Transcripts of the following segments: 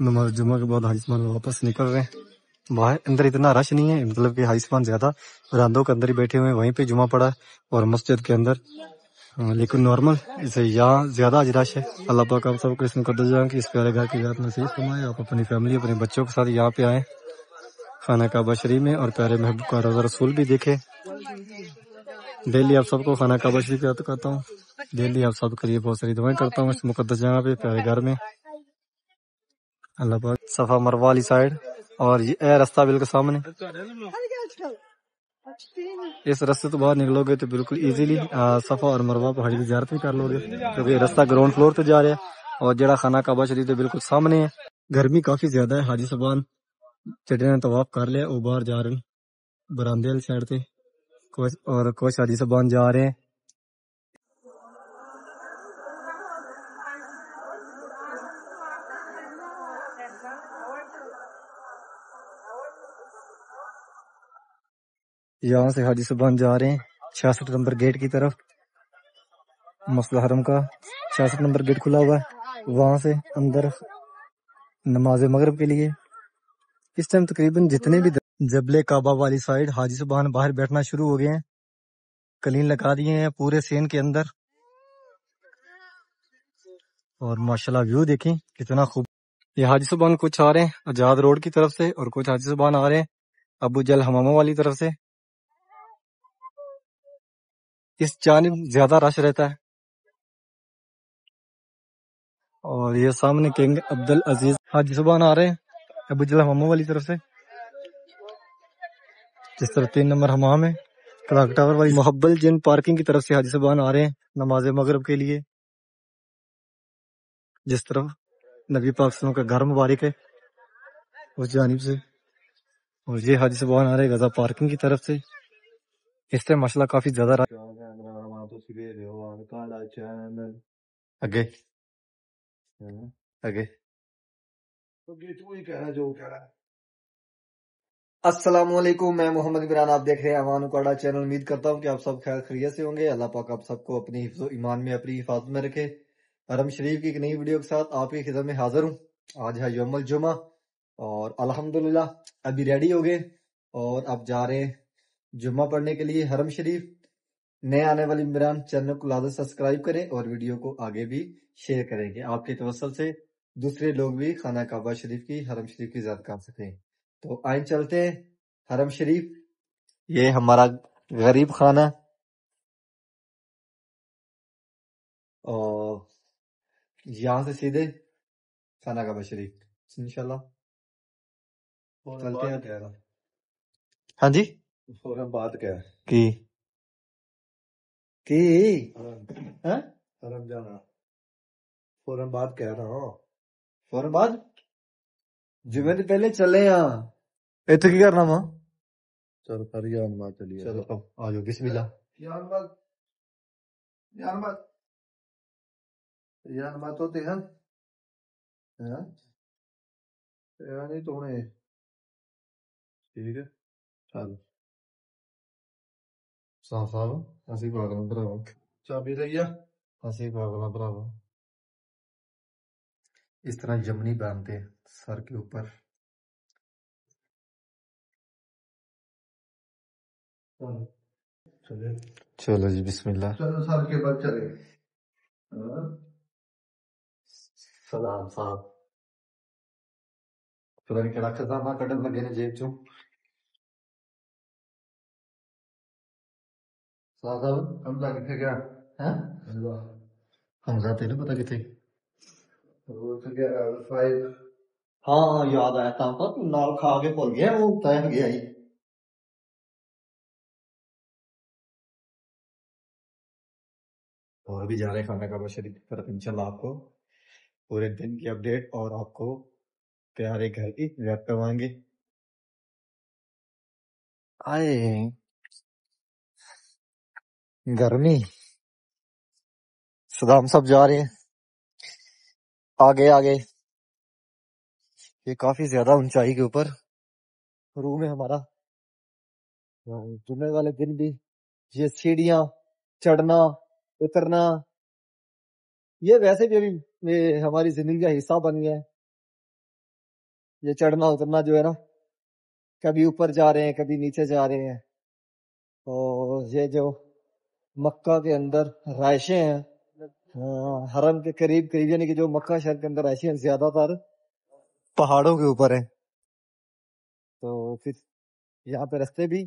نماز جمعہ کے بعد حاجی صاحب واپس نکل رہے ہیں باہر. اندر اتنا رش نہیں ہے، مطلب کہ حاجی صاحب زیادہ برآمدوں کے اندر ہی بیٹھے ہوئے ہیں، وہیں پہ جمعہ پڑا اور مسجد کے اندر. لیکن نارمل اسے یہاں زیادہ آج رش ہے. اللہ پاک آپ سب کو اس مقدس جگہ کی اس پیارے گھر کی ذات نصیب فرمائے. آپ اپنی فیملی اپنے بچوں کے ساتھ یہاں پہ آئیں خانہ کعبہ شریف میں اور پیارے محبوب کا روضہ رسول بھی دیکھیں. ڈیلی آپ سب کو خانہ کعبہ شریف یاد کرتا ہوں، ڈیلی آپ سب کے لیے بہت ساری دعائیں کرتا ہوں اس مقدس جگہ پہ پیارے گھر میں. اللہ پاک صفا مروہ والی سائڈ اور یہ راستہ بالکل سامنے. اس راستے تو باہر نکلو گے تو بالکل ایزیلی صفا اور مروہ پہاڑی کی زیارت بھی کر لو گے، کیونکہ یہ راستہ گراؤنڈ فلور پہ جا رہا ہے اور جڑا خانہ کعبہ شریف بالکل سامنے ہے. گرمی کافی زیادہ ہے. حاجی صاحبان چڑے نے طواف کر لیا، وہ باہر جا رہے ہیں براندے والی سائڈ تے، اور کچھ حاجی صاحبان جا رہے ہیں. یہاں سے حاجی صاحبان جا رہے ہیں 66 نمبر گیٹ کی طرف. مسجد حرم کا 66 نمبر گیٹ کھلا ہوا ہے، وہاں سے اندر نماز مغرب کے لیے. اس ٹائم تقریباً جتنے بھی جبل کعبہ والی سائڈ حاجی صاحبان باہر بیٹھنا شروع ہو گئے ہیں، کلین لگا دیے ہیں پورے سین کے اندر. اور ماشاءاللہ ویو دیکھیں کتنا خوب. یہ حاجی صاحبان کچھ آ رہے ہیں آزاد روڈ کی طرف سے اور کچھ حاجی صاحبان آ رہے ہیں ابو جل حمامہ والی طرف سے. اس جانب زیادہ رش رہتا ہے. اور یہ سامنے کنگ عبدالعزیز حاجی صاحبان آ رہے ہیں ابو جل حمامہ والی طرف سے. جس طرح 3 نمبر حمام ہے کلاک ٹاور والی محبل جن پارکنگ کی طرف سے حاجی صاحبان آ رہے ہیں نماز مغرب کے لیے. جس طرف نبی پاک صلی اللہ علیہ وسلم کا گھر مبارک ہے اس جانب سے. اور یہ حاجی صاحبان آ رہے ہیں غزہ پارکنگ کی طرف سے. اس سے مسئلہ کافی زیادہ آگے آگے. السلام علیکم، میں محمد عمران، آپ دیکھ رہے ہیں ایوان اکاڑا چینل. امید کرتا ہوں کہ آپ سب خیر خیریت سے ہوں گے. اللہ پاک آپ سب کو اپنی حفظ و ایمان میں اپنی حفاظت میں رکھے. حرم شریف کی ایک نئی ویڈیو کے ساتھ آپ کی خدمت میں حاضر ہوں. آج ہے یوم الجمعہ اور الحمدللہ ابھی ریڈی ہو گئے اور اب جا رہے ہیں جمعہ پڑھنے کے لیے حرم شریف. نئے آنے والی عمران چینل کو لازم سبسکرائب کریں اور ویڈیو کو آگے بھی شیئر کریں گے. آپ کے توسل سے دوسرے لوگ بھی خانہ کعبہ شریف کی حرم شریف کی زیارت کر سکیں. تو آئیں چلتے ہیں حرم شریف. یہ ہمارا غریب خانہ اور یہاں سے سیدھے خانہ کعبہ شریف انشاءاللہ چلتے ہیں. ہاں جی فوراً بات کیا کی حرم جانا فوراً بات کہہ رہا ہوں. فوراً بعد جمعے سے پہلے چلے ہاں اتنے کی کرنا وا. چلو کر یار بات چلیے. چلو اب آ جاؤ بسم اللہ. یار بات یار بات ہوتے ہیں نہیں تو ٹھیک ہے. چلو صاف صاحب اسی پاگل بھراوا چابی رہی ہے اسی پاگل بھراوا. اس طرح جمنی باندھتے ہیں سر کے اوپر. چلو جی بسم اللہ. چلو سر کے بعد چلے. سلام صاحب پتہ نہیں کہڑا خزانہ کڈن لگے نے جیب چوں. صاحب حمزہ کتنے گیا؟ حمزہ تیرے پتہ کتنے؟ ہاں یاد آیا تھا نال کھا کے بھول گیا وہ تین گیا ہی. اور بھی جا رہے خانہ کعبہ شریف کی طرف انشاءاللہ. آپ کو پورے دن کی اپڈیٹ اور آپ کو پیارے گھر کی زیارت کروائیں گے. آئے گرمی صدام صاحب جا رہے ہیں آگے آگے. یہ کافی زیادہ اونچائی کے اوپر روم ہے ہمارا. جمعے والے دن بھی یہ سیڑھیاں چڑھنا اترنا یہ ویسے بھی ابھی یہ ہماری زندگی کا حصہ بن گیا ہے. یہ چڑھنا اترنا جو ہے نا، کبھی اوپر جا رہے ہیں کبھی نیچے جا رہے ہیں. اور یہ جو مکہ کے اندر رہائشیں ہیں، حرم کے قریب قریب، یعنی کہ جو مکہ شہر کے اندر رہائشیں ہیں زیادہ تر پہاڑوں کے اوپر ہیں. تو پھر یہاں پہ رستے بھی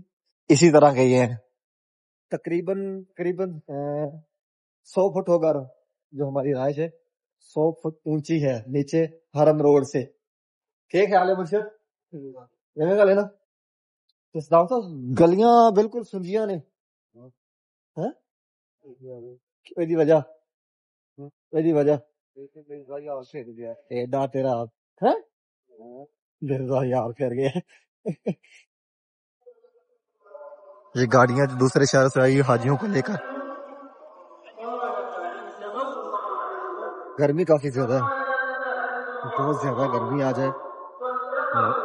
اسی طرح کے ہیں. تقریباً 100 فٹ ہوگا جو ہماری رہائش ہے، 100 فٹ اونچی ہے نیچے حرم روڈ سے. کیا خیال ہے مرشد؟ گل ہے نا، گلیاں بالکل سنجیاں نے. وجہ ایڈا تیرا یار پھر گیا. یہ گاڑیاں دوسرے شہر سے آئی حاجیوں کو لے کر. گرمی کافی زیادہ ہے، بہت زیادہ گرمی آ جائے.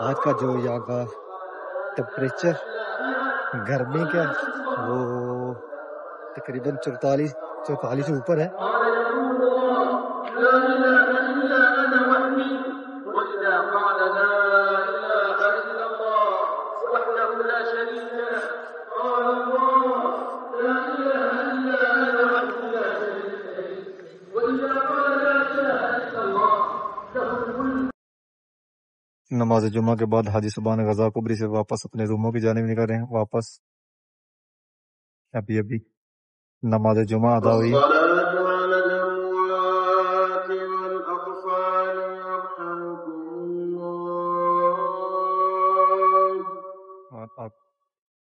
آج کا جو یہاں کا ٹمپریچر گرمی کا وہ تقریباً 44 سے اوپر ہے. نماز جمعہ کے بعد حاجی صاحبان غزہ کبری سے واپس اپنے روموں کی جانب نکل رہے ہیں. واپس ابھی نماز جمعہ ادا ہوئی. آپ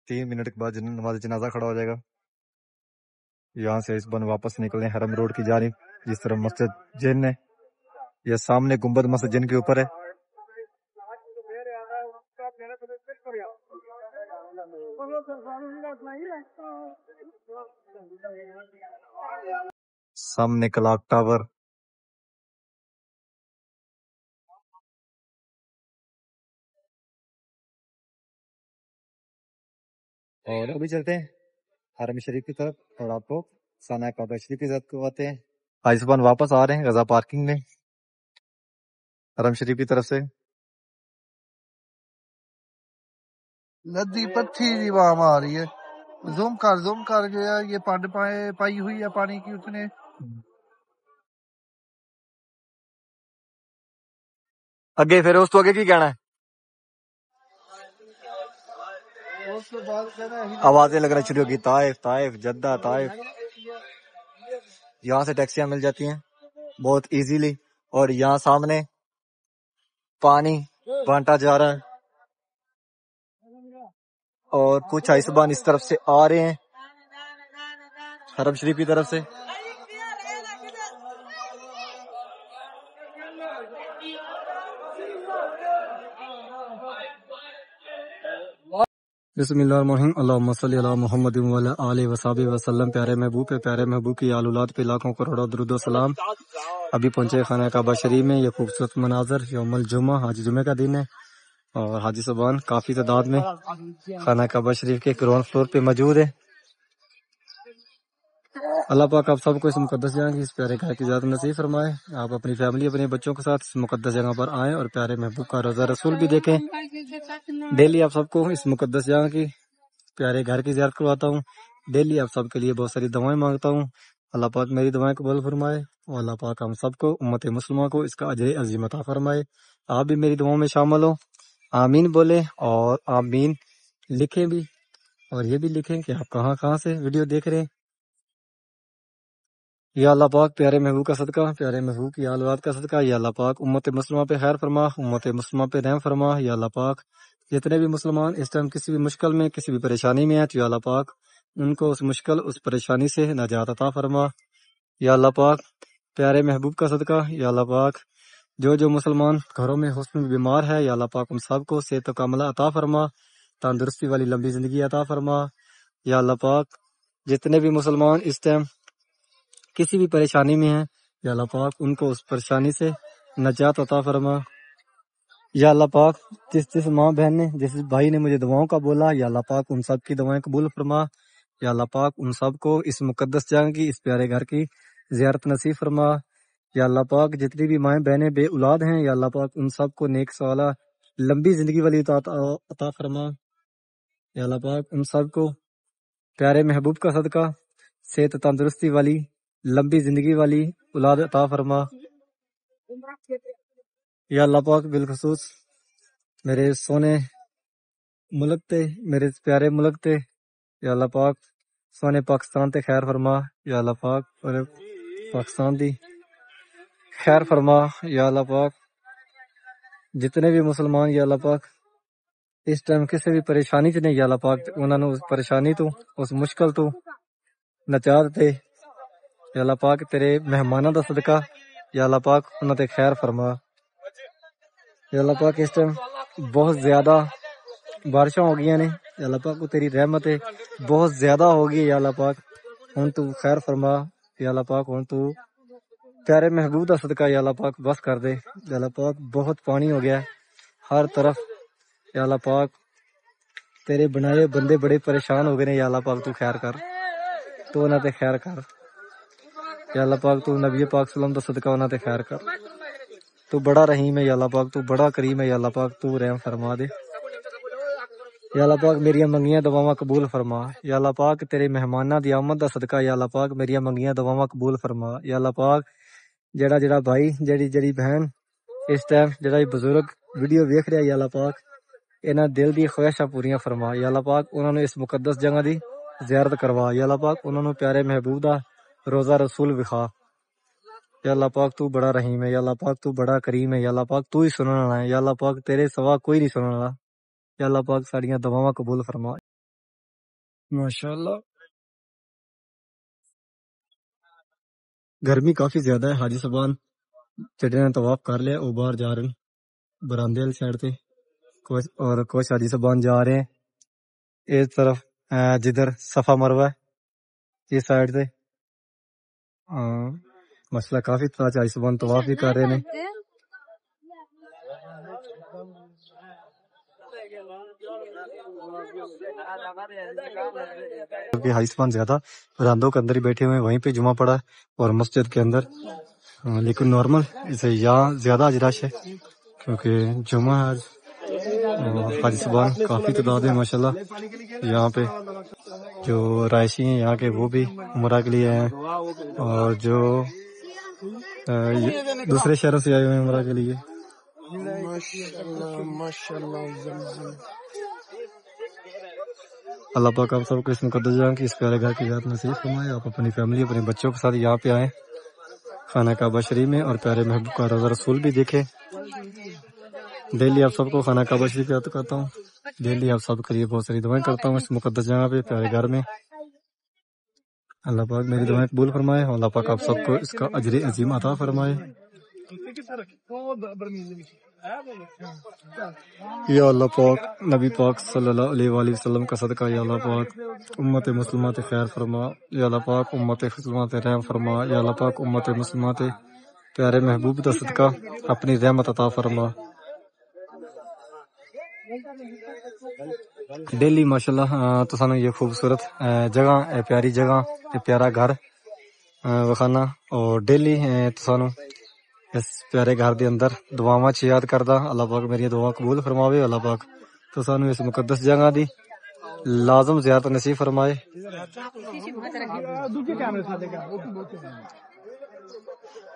3 منٹ کے بعد نماز جنازہ کھڑا ہو جائے گا. یہاں سے اس بن واپس نکلے حرم روڈ کی جانب، جس طرح مسجد جن ہے. یہ سامنے گنبد مسجد جن کے اوپر ہے. سامنے کلاک ٹاور. اور ابھی چلتے ہیں حرم شریف کی طرف اور آپ کو ثانیہ کعبہ شریف کی طرف کرواتے ہیں. حاجی صاحبان واپس آ رہے ہیں غزہ پارکنگ میں حرم شریف کی طرف سے. ندی پتھی دی وام آ رہی ہے. زوم کر گیا. یہ پڈ پائی ہوئی ہے پانی کی اس نے. اگے پھر اس تو اگے کی کہنا ہے؟ آوازیں لگنا شروع ہوگی. طائف جدہ طائف. یہاں سے ٹیکسیاں مل جاتی ہیں بہت ایزیلی. اور یہاں سامنے پانی بانٹا جا رہا ہے اور کچھ حاجی صاحبان اس طرف سے آ رہے ہیں حرم شریف کی طرف سے. بسم اللہ الرحمن الرحیم. اللہم صلی علی محمد وعلی آلہ وصحبہ وسلم. پیارے محبوب پہ، پیارے محبوب کی آل اولاد پہ لاکھوں کروڑوں درود و سلام. ابھی پہنچے خانہ کعبہ شریف میں. یہ خوبصورت مناظر یوم الجمعہ، حاجی جمعہ کا دن ہے، اور حاجی صاحبان کافی تعداد میں خانہ کعبہ شریف کے گراؤنڈ فلور پہ موجود ہے. اللہ پاک آپ سب کو اس مقدس جگہ کی، اس پیارے گھر کی ذات نصیب فرمائے. آپ اپنی فیملی، اپنے بچوں کے ساتھ اس مقدس جگہ پر آئیں اور پیارے محبوب کا روزہ رسول بھی دیکھیں. ڈیلی آپ سب کو اس مقدس جگہ کی، پیارے گھر کی زیارت کرواتا ہوں. ڈیلی آپ سب کے لیے بہت ساری دعائیں مانگتا ہوں. اللہ پاک میری دعائیں قبول فرمائے اور اللہ پاک ہم سب کو، امت مسلمہ کو، اس کا اجر عظیم عطا فرمائے. آپ بھی میری دعاؤں میں شامل ہوں. آمین بولیں اور آمین لکھیں بھی، اور یہ بھی لکھیں کہ آپ کہاں سے ویڈیو دیکھ رہے ہیں. یا اللہ پاک پیارے محبوب کا صدقہ، پیارے محبوب کی آل اولاد کا صدقہ، یا اللہ پاک امت مسلمہ پہ خیر فرما، امت مسلمہ پہ رحم فرما. یا اللہ پاک جتنے بھی مسلمان اس ٹائم کسی بھی مشکل میں، کسی بھی پریشانی میں ہیں، تو یا اللہ پاک ان کو اس مشکل، اس پریشانی سے نجات عطا فرما. یا اللہ پاک پیارے محبوب کا صدقہ، یا اللہ پاک جو مسلمان گھروں میں حسن بیمار ہے، یا اللہ پاک ان سب کو صحت کاملہ عطا فرما، تندرستی والی لمبی زندگی عطا فرما. یا اللہ پاک جتنے بھی مسلمان اس ٹائم کسی بھی پریشانی میں ہیں، یا اللہ پاک ان کو اس پریشانی سے نجات عطا فرما. یا اللہ پاک جس ماں بہن نے، جس بھائی نے مجھے دعاؤں کا بولا، یا اللہ پاک ان سب کی دعائیں قبول فرما. یا اللہ پاک ان سب کو اس مقدس جگہ کی، اس پیارے گھر کی زیارت نصیب فرما. یا اللہ پاک جتنی بھی مائیں بہنیں بے اولاد ہیں یا اللہ پاک ان سب کو نیک سوالہ لمبی زندگی والی عطا فرما یا اللہ پاک ان سب کو پیارے محبوب کا صدقہ صحت تندرستی والی لمبی زندگی والی اولاد عطا فرما یا اللہ پاک بالخصوص میرے سونے ملک تے میرے پیارے ملک تے یا اللہ پاک سونے پاکستان تے خیر فرما یا اللہ پاک اور پاکستان دی خیر فرما یا اللہ پاک جتنے بھی مسلمان یا اللہ پاک اس ٹائم کسی بھی پریشانی چ نہیں یا اللہ پاک انہاں نوں اس پریشانی تو اس مشکل تو نجات دے یا اللہ پاک تیرے مہماناں دا صدقہ یا اللہ پاک انہاں تے خیر فرما یا اللہ پاک اس ٹائم بہت زیادہ بارشاں ہو گئی نے یا اللہ پاک کو تیری رحمت ہے بہت زیادہ ہو گئی یا اللہ پاک ہن تو خیر فرما یا اللہ پاک ہن تو پیارے محبوب دا صدقہ یا اللہ پاک بس کر دے یا اللہ پاک بہت پانی ہو گیا ہے ہر طرف یا اللہ پاک تیرے بنائے بندے بڑے پریشان ہو گئے نے یا اللہ پاک تو خیر کر تو انہاں تے خیر کر یا اللہ پاک تو نبی پاک صلی اللہ علیہ وسلم دا صدقہ انہاں تے خیر کر تو بڑا رحیم ہے یا اللہ پاک تو بڑا کریم ہے یا اللہ پاک تو رحم فرما دے یا اللہ پاک میری منگیاں دعاواں قبول فرما یا اللہ پاک تیرے مہماناں دی آمد دا صدقہ یا اللہ پاک میری منگیاں دعاواں قبول فرما یا اللہ پاک جڑا بھائی جڑی بہن اس ٹائم جڑا بزرگ ویڈیو ویکھ رہا یا اللہ پاک انہاں دل دی خواہشاں پوریاں فرما یا اللہ پاک انہاں نوں اس مقدس جگہ دی زیارت کروا یا اللہ پاک انہاں نوں پیارے محبوب دا روزہ رسول وکھا یا اللہ پاک تو بڑا رحیم ہے یا اللہ پاک تو بڑا کریم ہے یا اللہ پاک تو ہی سنن والا ہے یا اللہ پاک تیرے سوا کوئی نہیں سنن والا یا اللہ پاک ساڈیاں دعاواں قبول فرما ماشاءاللہ گرمی کافی زیادہ ہے حاجی صاحبان جڑے نے طواف کر لیا وہ باہر جا رہے ہیں براندے والی سائڈ تے کچھ حاجی صاحبان جا رہے ہیں اس طرف جدھر صفا مروہ ہے اس سائڈ تے مسئلہ کافی طرح حاجی صاحبان طواف بھی کر رہے ہیں حاجی صاحبان زیادہ براندوں کے اندر ہی بیٹھے ہوئے ہیں وہیں پہ جمعہ پڑا اور مسجد کے اندر لیکن نارمل اسے یہاں زیادہ آج رش ہے کیونکہ جمعہ ہے آج حاجی صاحبان کافی تعداد ہے ماشاءاللہ یہاں پہ جو رائشی ہیں یہاں کے وہ بھی عمرہ کے لیے ہیں اور جو دوسرے شہروں سے آئے ہوئے ہیں عمرہ کے لیے اللہ پاک آپ سب کو اس مقدس جگہ کی اس پیارے گھر کی زیارت نصیب فرمائے آپ اپنی فیملی اپنے بچوں کے ساتھ یہاں پہ آئیں خانہ کعبہ شریف میں اور پیارے محبوب کا روزہ رسول بھی دیکھیں ڈیلی آپ سب کو خانہ کعبہ شریف یاد کرتا ہوں ڈیلی آپ سب کے لیے بہت ساری دعائیں کرتا ہوں اس مقدس جگہ پہ پیارے گھر میں اللہ پاک میری دعائیں قبول فرمائے اللہ پاک آپ سب کو اس کا اجر عظیم عطا فرمائے یا اللہ پاک نبی پاک صلی اللہ علیہ وآلہ وسلم کا صدقہ یا اللہ پاک امت مسلمات خیر فرما یا اللہ پاک امت مسلمات رحم فرما یا اللہ پاک امت مسلمات پیارے محبوب کا صدقہ اپنی رحمت عطا فرما ڈیلی ماشاءاللہ تو سانو یہ خوبصورت جگہ پیاری جگہ پیارا گھر وکھانا اور ڈیلی تو سانو اس پیارے گھر دے اندر دعاواں چ یاد کردا اللہ پاک میری دعا قبول فرماوے اللہ پاک تو سانو اس مقدس جگہ دی لازم زیارت نصیب فرمائے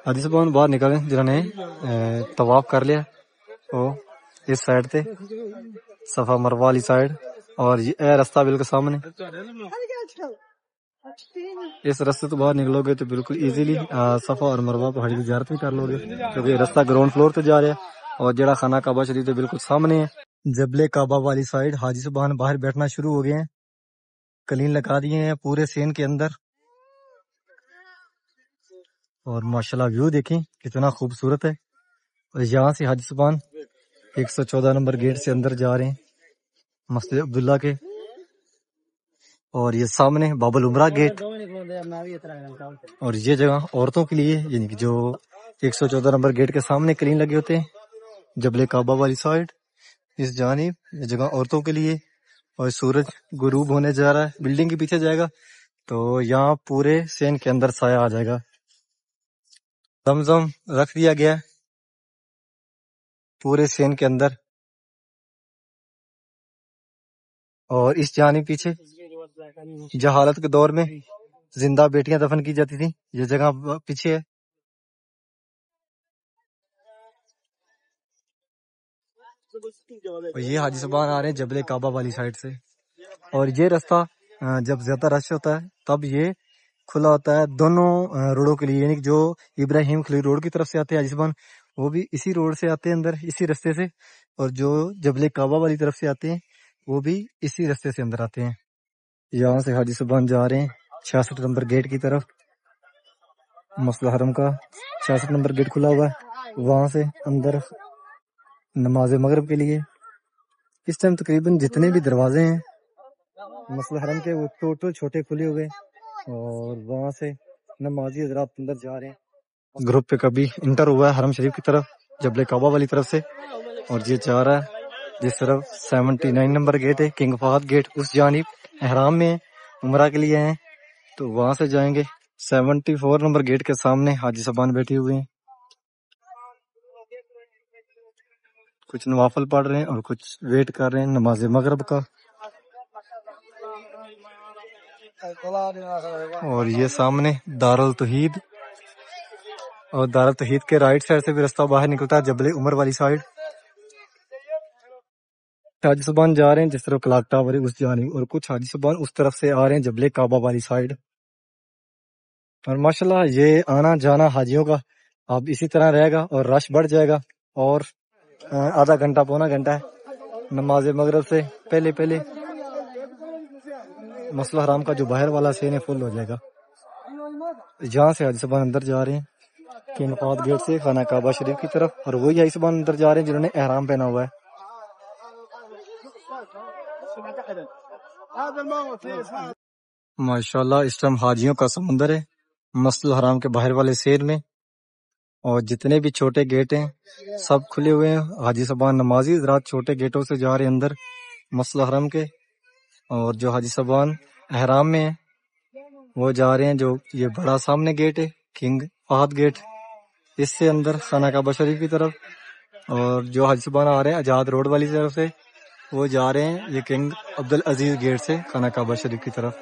حاجی صاحب باہر نکلے جنہوں نے طواف کر لیا وہ اس سائڈ تے صفا مروہ والی سائڈ اور یہ رستہ بالکل سامنے اس رستے تو باہر نکلو گے تو بالکل ایزیلی صفا اور مروہ پہاڑی کی زیارت بھی کر لو گے کیونکہ یہ رستہ گراؤنڈ فلور تے جا رہا ہے اور جڑا خانہ کعبہ شریف بالکل سامنے ہے جبل کعبہ والی سائڈ حاجی صاحب باہر بیٹھنا شروع ہو گئے ہیں کلین لگا دیے ہیں پورے سین کے اندر اور ماشاءاللہ ویو دیکھیں کتنا خوبصورت ہے اور یہاں سے حاجی صاحب 114 نمبر گیٹ سے اندر جا رہے ہیں مسجد عبداللہ کے اور یہ سامنے باب العمرہ گیٹ اور یہ جگہ عورتوں کے لیے یعنی کہ جو 114 نمبر گیٹ کے سامنے کلین لگے ہوتے ہیں جبل کعبہ والی سائڈ اس جانب یہ جگہ عورتوں کے لیے اور سورج غروب ہونے جا رہا ہے بلڈنگ کے پیچھے جائے گا تو یہاں پورے سین کے اندر سایہ آ جائے گا زمزم رکھ دیا گیا پورے سین کے اندر، اور اس جانب پیچھے جہالت کے دور میں زندہ بیٹیاں دفن کی جاتی تھیں، یہ جگہ پیچھے ہے۔ اور یہ حاجی صاحبان آ رہے ہیں جبل کعبہ والی سائڈ سے، اور یہ راستہ جب زیادہ رش ہوتا ہے تب یہ کھلا ہوتا ہے دونوں روڈوں کے لیے، یعنی کہ جو ابراہیم خلیل روڈ کی طرف سے آتے ہیں حاجی صاحبان وہ بھی اسی روڈ سے آتے ہیں اندر، اسی رستے سے، اور جو جبل کعبہ والی طرف سے آتے ہیں وہ بھی اسی رستے سے اندر آتے ہیں۔ یہاں سے حاجی صاحبان جا رہے ہیں 66 نمبر گیٹ کی طرف، مسجد حرم کا 66 نمبر گیٹ کھلا ہوا ہے، وہاں سے اندر نماز مغرب کے لیے۔ اس ٹائم تقریباً جتنے بھی دروازے ہیں مسجد حرم کے وہ ٹوٹل چھوٹے کھلے ہوئے، اور وہاں سے نمازی حضرات اندر جا رہے ہیں۔ گروپ پہ کبھی انٹر ہوا ہے حرم شریف کی طرف جبل کعبہ والی طرف سے، اور یہ جا رہا ہے جس طرف 79 نمبر گیٹ ہے کنگ فہد گیٹ، اس جانب احرام میں عمرہ کے لیے ہیں تو وہاں سے جائیں گے۔ 74 نمبر گیٹ کے سامنے حاجی صاحبان بیٹھے ہوئے ہیں، کچھ نوافل پڑھ رہے ہیں اور کچھ ویٹ کر رہے ہیں نماز مغرب کا۔ اور یہ سامنے دارالتوحید، اور دارالتوحید کے رائٹ سائڈ سے بھی راستہ باہر نکلتا ہے جبل عمر والی سائڈ۔ حاجی صاحبان جا رہے ہیں جس طرف کلاک ٹاور ہے اس جانب، اور کچھ حاجی صاحبان اس طرف سے آ رہے ہیں جبل کعبہ والی سائڈ۔ اور ماشاءاللہ یہ آنا جانا حاجیوں کا اب اسی طرح رہے گا، اور رش بڑھ جائے گا، اور آدھا گھنٹہ پونا گھنٹہ ہے نماز مغرب سے پہلے مسجد حرام کا جو باہر والا سین ہے فل ہو جائے گا۔ یہاں سے حاجی صاحبان اندر جا رہے ہیں کنگ فہد گیٹ سے خانہ کعبہ شریف کی طرف، اور وہی حاجی صاحبان اندر جا رہے ہیں جنہوں نے احرام پہنا ہوا ہے۔ ماشاءاللہ اس ٹائم حاجیوں کا سمندر ہے مسجد حرام کے باہر والے سیر میں، اور جتنے بھی چھوٹے گیٹ ہیں سب کھلے ہوئے ہیں۔ حاجی صاحبان نمازی حضرات چھوٹے گیٹوں سے جا رہے ہیں اندر مسجد حرم کے، اور جو حاجی صاحبان احرام میں ہیں وہ جا رہے ہیں جو یہ بڑا سامنے گیٹ ہے کنگ فہد گیٹ، اس سے اندر خانہ کعبہ شریف کی طرف، اور جو حاجی صاحبان آ رہے ہیں آزاد روڈ والی طرف سے وہ جا رہے ہیں یہ کنگ عبدالعزیز گیٹ سے خانہ کعبہ شریف کی طرف۔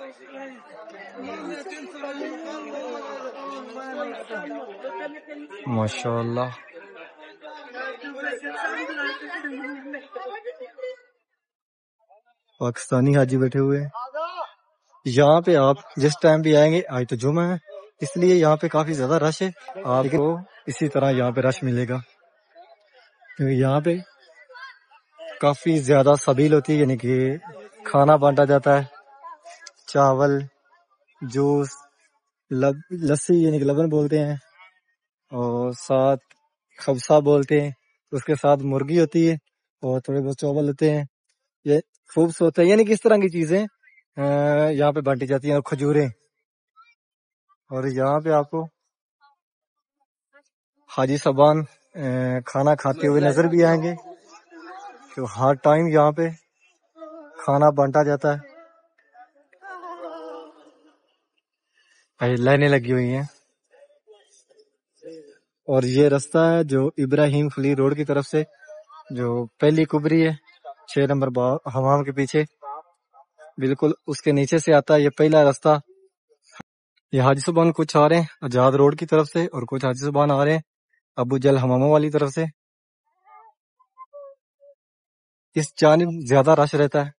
ماشاءاللہ پاکستانی حاجی بیٹھے ہوئے ہیں یہاں پہ۔ آپ جس ٹائم بھی آئیں گے، آج تو جمعہ ہے اس لیے یہاں پہ کافی زیادہ رش ہے، آپ کو اسی طرح یہاں پہ رش ملے گا، کیونکہ یہاں پہ کافی زیادہ سبیل ہوتی ہے، یعنی کہ کھانا بانٹا جاتا ہے، چاول، جوس، لسی یعنی کہ لبن بولتے ہیں، اور ساتھ خبسہ بولتے ہیں، اس کے ساتھ مرغی ہوتی ہے اور تھوڑے بہت چاول ہوتے ہیں، یہ خوبصورت ہے، یعنی کہ اس طرح کی چیزیں یہاں پہ بانٹی جاتی ہیں، اور کھجوریں۔ اور یہاں پہ آپ کو حاجی صاحبان کھانا کھاتے ہوئے نظر بھی آئیں گے، کہ ہر ٹائم یہاں پہ کھانا بانٹا جاتا ہے۔ لائنیں لگی ہوئی ہیں، اور یہ راستہ ہے جو ابراہیم خلیل روڈ کی طرف سے جو پہلی کبری ہے 6 نمبر حمام کے پیچھے بالکل اس کے نیچے سے آتا ہے، یہ پہلا راستہ۔ یہ حاجی صاحبان کچھ آ رہے ہیں آزاد روڈ کی طرف سے، اور کچھ حاجی صاحبان آ رہے ہیں ابو جل حماموں والی طرف سے۔ اس جانب زیادہ رش رہتا ہے،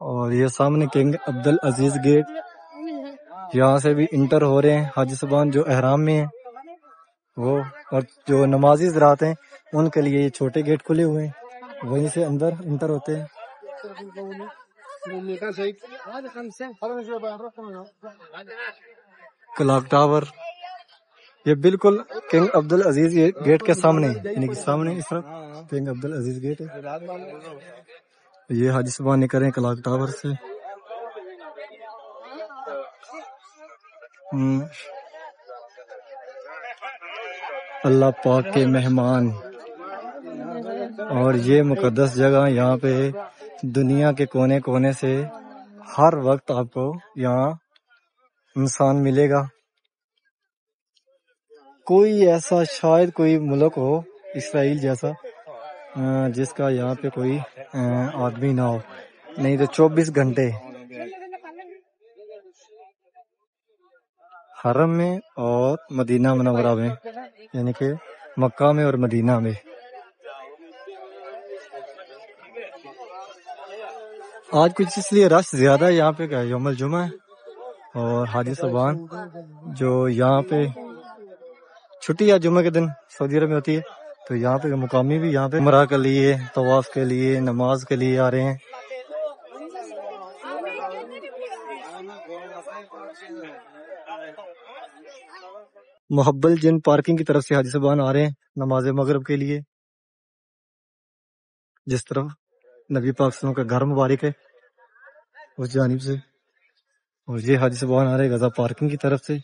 اور یہ سامنے کنگ عبدالعزیز گیٹ، یہاں سے بھی انٹر ہو رہے ہیں حاجی صاحبان جو احرام میں ہیں وہ، اور جو نمازی حضرات ہیں ان کے لیے یہ چھوٹے گیٹ کھلے ہوئے ہیں، وہیں سے اندر انٹر ہوتے ہیں۔ کلاک ٹاور یہ بالکل کنگ عبدالعزیز گیٹ کے سامنے، یعنی کہ سامنے اس طرف کنگ عبدالعزیز گیٹ ہے۔ یہ حاجی صاحبان نکل رہے ہیں کلاک ٹاور سے۔ اللہ پاک کے مہمان، اور یہ مقدس جگہ یہاں پہ دنیا کے کونے کونے سے ہر وقت آپ کو یہاں انسان ملے گا، کوئی ایسا شاید کوئی ملک ہو اسرائیل جیسا جس کا یہاں پہ کوئی آدمی نہ ہو، نہیں تو 24 گھنٹے حرم میں اور مدینہ منورہ میں، یعنی کہ مکہ میں اور مدینہ میں۔ آج کچھ اس لیے رش زیادہ ہے یہاں پہ کہ یوم الجمعہ ہے اور حاجی صاحبان جو یہاں پہ چھٹی ہے جمعہ کے دن سعودی عرب میں ہوتی ہے، تو یہاں پہ مقامی بھی یہاں پہ عمرہ کے لیے، طواف کے لیے، نماز کے لیے آ رہے ہیں۔ محبل جن پارکنگ کی طرف سے حاجی صاحبان آ رہے ہیں نماز مغرب کے لیے، جس طرف نبی پاک صلی اللہ علیہ وسلم کا گھر مبارک ہے اس جانب سے، اور یہ حاجی صاحبان آ رہے ہیں غزہ پارکنگ کی طرف سے۔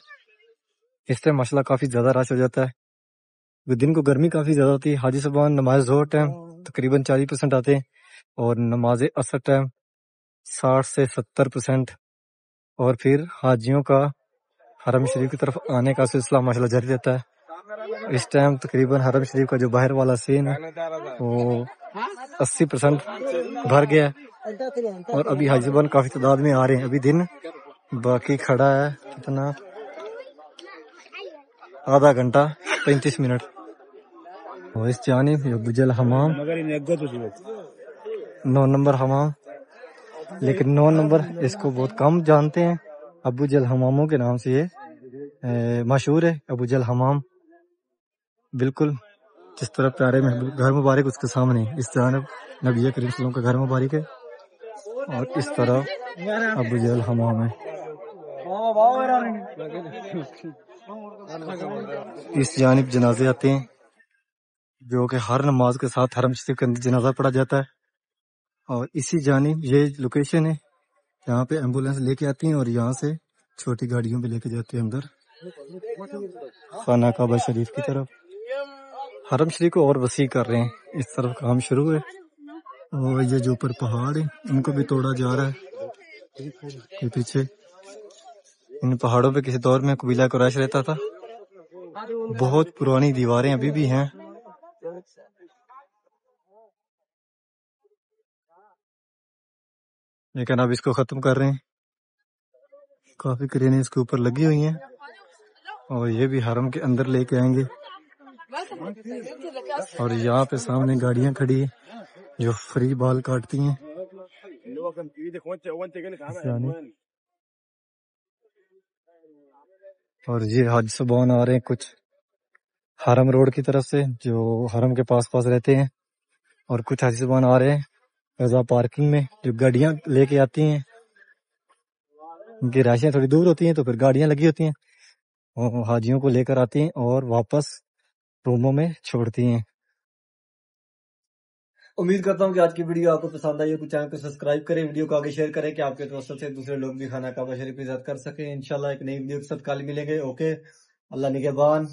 اس ٹائم ماشاءاللہ کافی زیادہ رش ہو جاتا ہے، دن کو گرمی کافی زیادہ ہوتی ہے۔ حاجی صاحبان نماز ظہر ٹائم تقریباً 40% آتے ہیں اور نماز عصر ٹائم 60 سے 70%، اور پھر حاجیوں کا حرم شریف کی طرف آنے کا سلسلہ ماشاءاللہ جاری رہتا ہے۔ اس ٹائم تقریباً حرم شریف کا جو باہر والا سین ہے وہ 80% بھر گیا ہے، اور ابھی حاجی صاحبان کافی تعداد میں آ رہے ہیں۔ ابھی دن باقی کھڑا ہے کتنا، آدھا گھنٹہ 35 منٹ۔ اور اس جانب ابو جہل حمام، 9 نمبر حمام، لیکن 9 نمبر اس کو بہت کم جانتے ہیں، ابو جہل حماموں کے نام سے یہ مشہور ہے۔ ابو جہل حمام بالکل جس طرح پیارے محبوب گھر مبارک اس کے سامنے، اس جانب نبی کریم صلی اللہ علیہ وسلم کا گھر مبارک ہے اور اس طرح ابو جہل حمام ہے۔ اس جانب جنازے آتے ہیں جو کہ ہر نماز کے ساتھ حرم شریف کے اندر جنازہ پڑھا جاتا ہے، اور اسی جانب یہ لوکیشن ہے جہاں پہ ایمبولینس لے کے آتی ہیں اور یہاں سے چھوٹی گاڑیوں پہ لے کے جاتے ہیں اندر خانہ کعبہ شریف کی طرف۔ حرم شریف کو اور وسیع کر رہے ہیں، اس طرف کام شروع ہے، اور یہ جو اوپر پہاڑ ہیں ان کو بھی توڑا جا رہا ہے۔ یہ پیچھے ان پہاڑوں پہ کسی دور میں قبیلہ قریش رہتا تھا، بہت پرانی دیواریں ابھی بھی ہیں۔ لیکن اب اس کو ختم کر رہے ہیں، کافی کرینیں اس کے اوپر لگی ہوئی ہیں، اور یہ بھی حرم کے اندر لے کے آئیں گے۔ اور یہاں پہ سامنے گاڑیاں کھڑی ہیں جو فری بال کاٹتی ہیں، اور یہ حاجی صاحبان آ رہے ہیں کچھ حرم روڈ کی طرف سے جو حرم کے پاس رہتے ہیں، اور کچھ حاجی صاحبان آ رہے ہیں رضا پارکنگ میں جو گاڑیاں لے کے آتی ہیں، ان کی رہائشیں تھوڑی دور ہوتی ہیں تو پھر گاڑیاں لگی ہوتی ہیں، وہ حاجیوں کو لے کر آتی ہیں اور واپس روموں میں چھوڑتی ہیں۔ امید کرتا ہوں کہ آج کی ویڈیو آپ کو پسند آئی ہے، کچھ چینل کو سبسکرائب کریں، ویڈیو کو آگے شیئر کریں کہ آپ کے توسط سے دوسرے لوگ بھی خانہ کعبہ شریف کی زیارت کر سکیں۔ انشاءاللہ ایک نئی ویڈیو کے ساتھ کل ملیں گے۔ اوکے، اللہ نگہبان۔